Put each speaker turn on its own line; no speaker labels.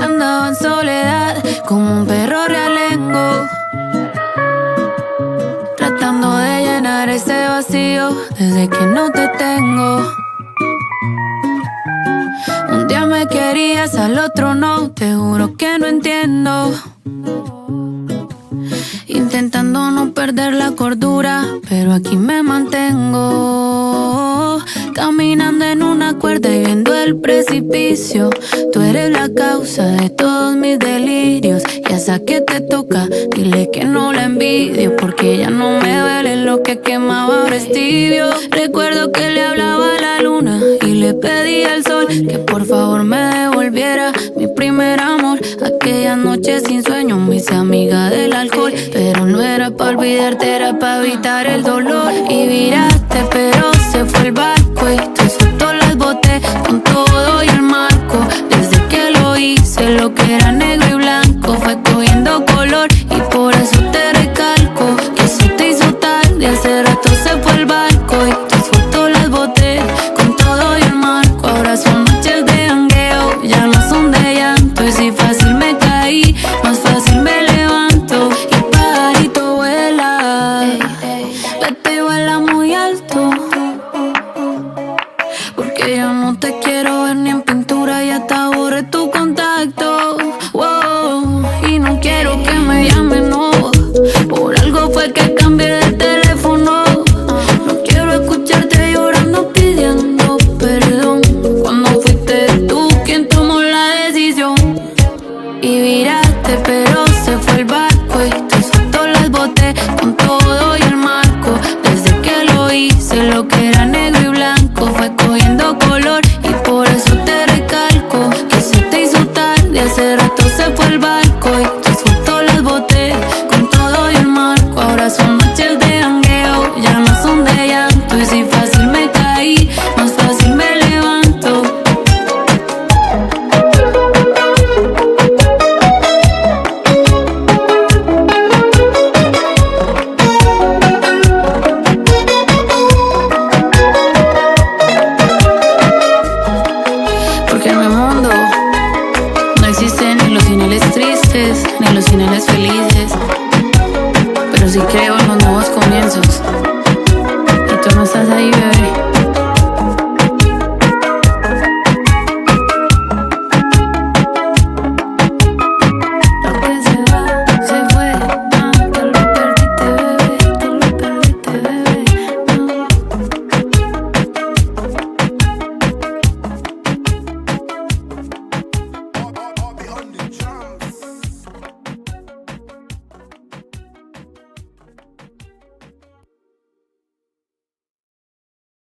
Andaba en soledad como un perro realengo, tratando de llenar ese vacío desde que no te tengo. Un día me querías, al otro no, te juro que no entiendo. Intentando no perder la cordura, pero aquí me mantengo. Caminando en una cuerda y viendo el precipicio. Tú eres la causa de todos mis delirios. Y a esa que te toca, dile que no la envidio, porque ya no me duele lo que quemaba, ahora es tibio. Recuerdo que le hablaba a la luna y le pedí al sol que por favor me devolviera mi primer amor. Aquella noche sin sueño me hice amiga del alcohol, pero no era pa' olvidarte, era pa' evitar el dolor. Y viraste, pero se fue el barco y tus fotos las boté con todo y el marco. Desde que lo hice, lo que era negro y blanco fue cogiendo color, y por eso te recalco que eso te hizo tarde. Hace rato se fue el barco y tus fotos las boté con todo y el marco. Ahora son noches de jangueo, ya no son de llanto. Y si fácil me caí, más fácil me levanto. Y pajarito vuela, vete y vuela muy alto, porque yo no te quiero ver ni en pintura, y hasta borré tu contacto. Wow, y no quiero que me llamen, no. Por algo fue que cambié de teléfono. No quiero escucharte llorando pidiendo perdón, cuando fuiste tú quien tomó la decisión. Y viraste, pero se fue el barco y tus fotos las boté con todo y el marco. Desde que lo hice, lo que era negro y blanco fue cogiendo color, y por eso te recalco que se te hizo tarde. Hace rato se fue el barco y tus fotos las boté con todo y el marco. Ahora son noches de jangueo, ya no son de llanto. Y si fácil me caí, más fácil me levanto. Porque en mi mundo no existen ni los finales tristes ni los finales felices, pero sí creo